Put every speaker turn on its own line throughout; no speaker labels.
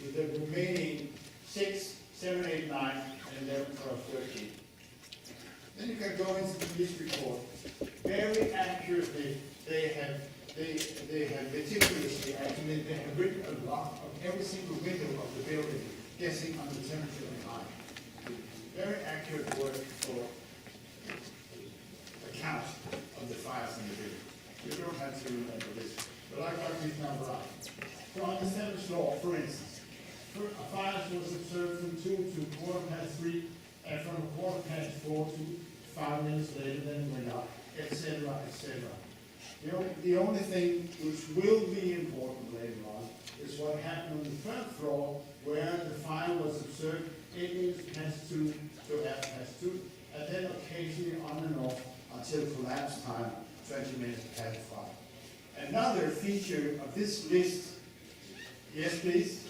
with the remaining 6, 7, 8, 9, and 11, 12, 13. Then you can go into this report. Very accurately, they have meticulously, actually, they have written a lot of every single window of the building, guessing on the temperature and height. Very accurate work for account of the fires in the building. You don't have to remember this, but I got this number out. So on the 7th floor, for instance, a fire was observed from 2 to 3:15, and from 4:15 to 5 minutes later, then it went up, etc., etc. The only thing which will be important later on is what happened on the 3rd floor, where the fire was observed 8 minutes past 2 to 2:30, and then occasionally on and off until collapse time, 20 minutes past 5. Another feature of this list, yes please?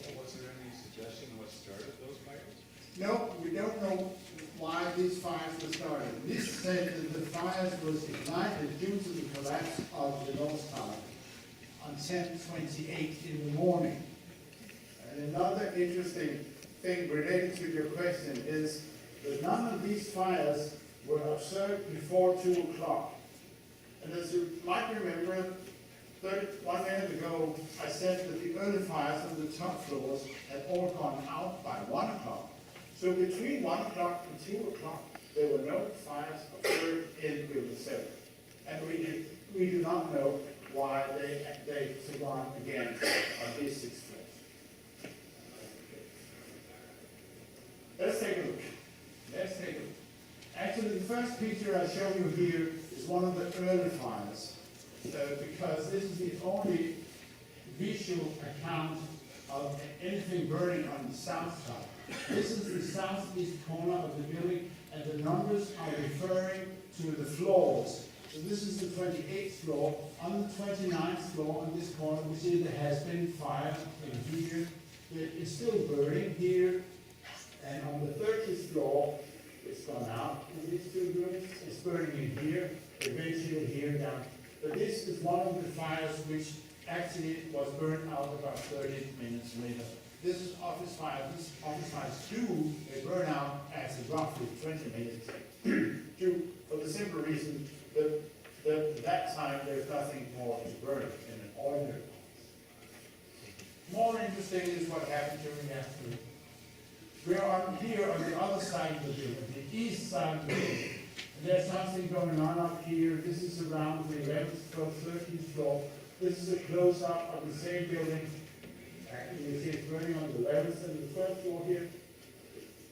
Well, was there any suggestion of what started those fires?
No, we don't know why these fires were started. This said that the fires was ignited due to the collapse of the North Tower on 10:28 in the morning. And another interesting thing related to your question is that none of these fires were observed before 2 o'clock. And as you might remember, 1 minute ago, I said that the early fires on the top floors had all gone out by 1 o'clock. So between 1 o'clock and 2 o'clock, there were no fires observed in Building 7. And we do not know why they survived again on these 6 floors. Let's take a look. Actually, the first picture I show you here is one of the early fires, because this is the only visual account of anything burning on the south side. This is the southeast corner of the building, and the numbers are referring to the floors. So this is the 28th floor. On the 29th floor, on this corner, we see there has been fire in here. It's still burning here. And on the 30th floor, it's gone out. Is it still burning? It's burning in here, eventually here down. But this is one of the fires which actually was burned out about 30 minutes later. This is office fire. These office fires do, they burn out after roughly 20 minutes. For the simple reason that that time there's nothing more to burn in an ordinary office. More interesting is what happened during the afternoon. We are here on the other side of the building, the east side of the building. And there's something going on up here. This is around the 11th, 12th, 13th floor. This is a close-up of the same building. Actually, you see it's burning on the 11th and the 12th floor here.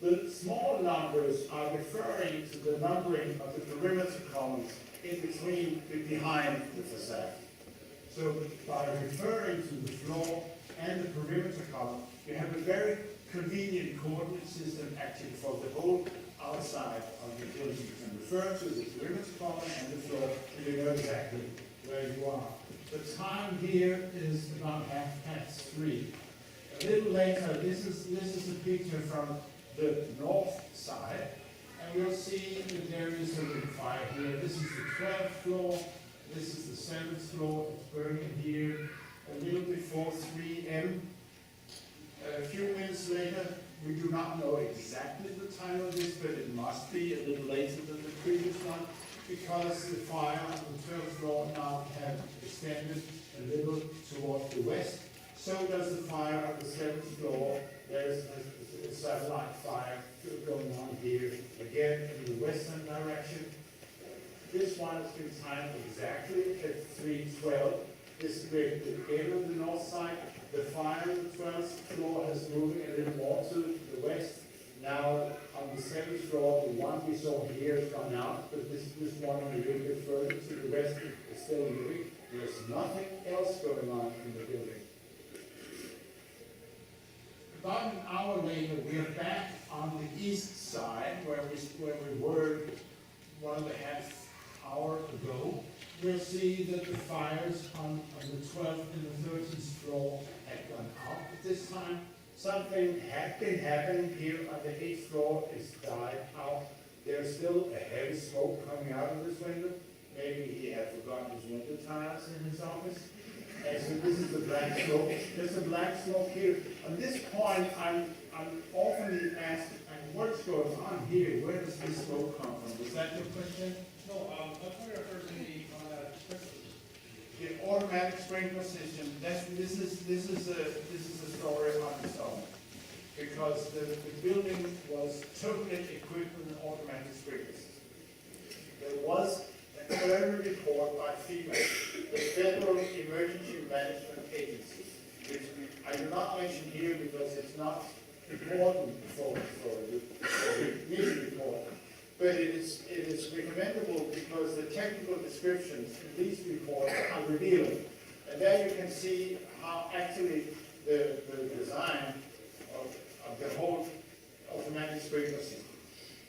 The small numbers are referring to the numbering of the perimeter columns in between, behind the facade. So by referring to the floor and the perimeter column, you have a very convenient coordinate system actually for the whole outside of the building. You can refer to the perimeter column and the floor, and you know exactly where you are. The time here is about 3:30. A little later, this is a picture from the north side, and you'll see that there is a little fire here. This is the 12th floor, this is the 7th floor, it's burning here a little before 3 m. A few minutes later, we do not know exactly the time of this, but it must be a little later than the previous one, because the fire on the 12th floor now have extended a little towards the west. So does the fire on the 7th floor. There's a satellite fire going on here, again in the western direction. This one has been timed exactly at 3:12. This is again on the north side. The fire on the 12th floor is moving a little more to the west. Now on the 7th floor, the one we saw here has gone out, but this one a little bit further to the west is still moving. There's nothing else going on in the building. About an hour later, we are back on the east side where we were 1.5 hours ago. We'll see that the fires on the 12th and the 13th floor had gone out. At this time, something had been happening here on the 8th floor. It's died out. There's still a heavy smoke coming out of this window. Maybe he had forgotten his window tires in his office. And so this is the black smoke. There's a black smoke here. On this point, I'm often asked, what's going on here? Where does this smoke come from? Was that your question?
No, that's where I heard the sprinklers.
The automatic sprinkler system. This is a story on its own, because the building was totally equipped with an automatic sprinkler system. There was an early report by FEMA, the Federal Emergency Management Agency, which I do not mention here because it's not important for the news report, but it is recommendable because the technical descriptions in these reports are revealing. And there you can see how actually the design of the whole automatic sprinkler system.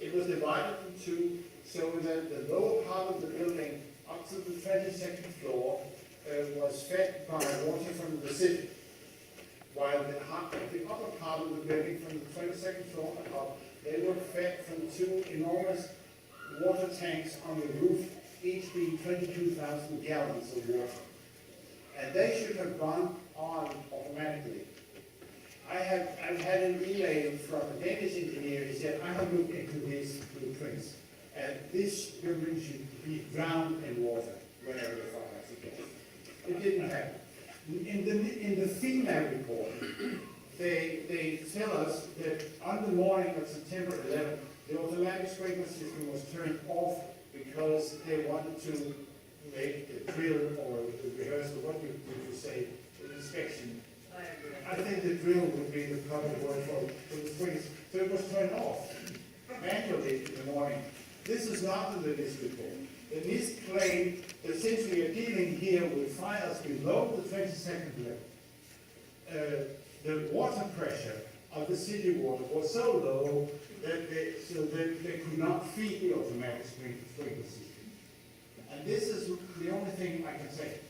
It was divided into so that the lower part of the building up to the 22nd floor was fed by water from the city, while the upper part of the building from the 22nd floor up, they were fed from two enormous water tanks on the roof, each being 22,000 gallons of water. And they should have gone on automatically. I've had an email from a Danish engineer. He said, I have looked into these blueprints, and this building should be drowned in water whenever the fire is again. It didn't happen. In the FEMA report, they tell us that on the morning of September 11th, the automatic sprinkler system was turned off because they wanted to make a drill or a rehearsal. What would you say? An inspection. I think the drill would be the proper word for the springs. So it was turned off manually in the morning. This is not in the NIST report. The NIST claimed that since we are dealing here with fires below the 22nd level, the water pressure of the city water was so low that they could not feed the automatic sprinkler system. And this is the only thing I can say.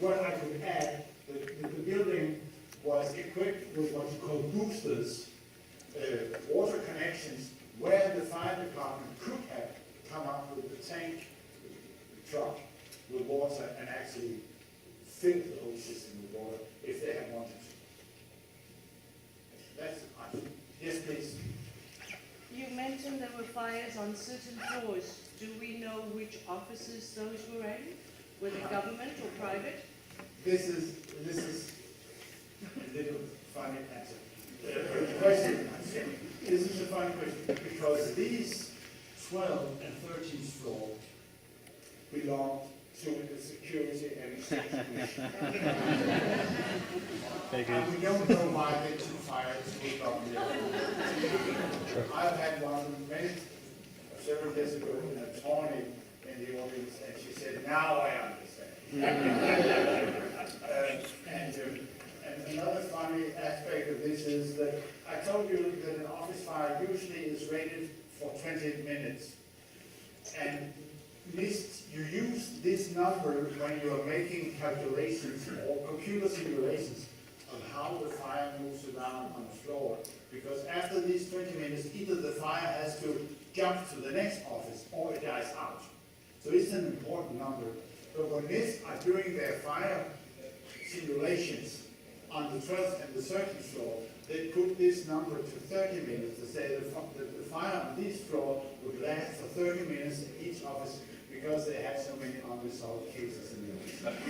What I could add, the building was equipped with what you call boosters, water connections, where the fire department could have come up with the tank truck with water and actually filled the whole system with water if they had wanted to. That's the question. Yes, please.
You mentioned there were fires on certain floors. Do we know which offices those were in? Were they government or private?
This is a little funny answer. Question. This is a funny question because these 12th and 13th floor belong to the Security and Exchange Commission. And we don't know why they took fire to pick up the other. I've had one several days ago in a Tawny in the audience, and she said, now I understand. And another funny aspect of this is that I told you that an office fire usually is rated for 20 minutes. And you use this number when you are making calculations or computer simulations of how the fire moves around on the floor. Because after these 20 minutes, either the fire has to jump to the next office or it dies out. So it's an important number. But when NIST are doing their fire simulations on the 12th and the 13th floor, they put this number to 30 minutes to say that the fire on this floor would last for 30 minutes in each office because they had so many unresolved cases in the office.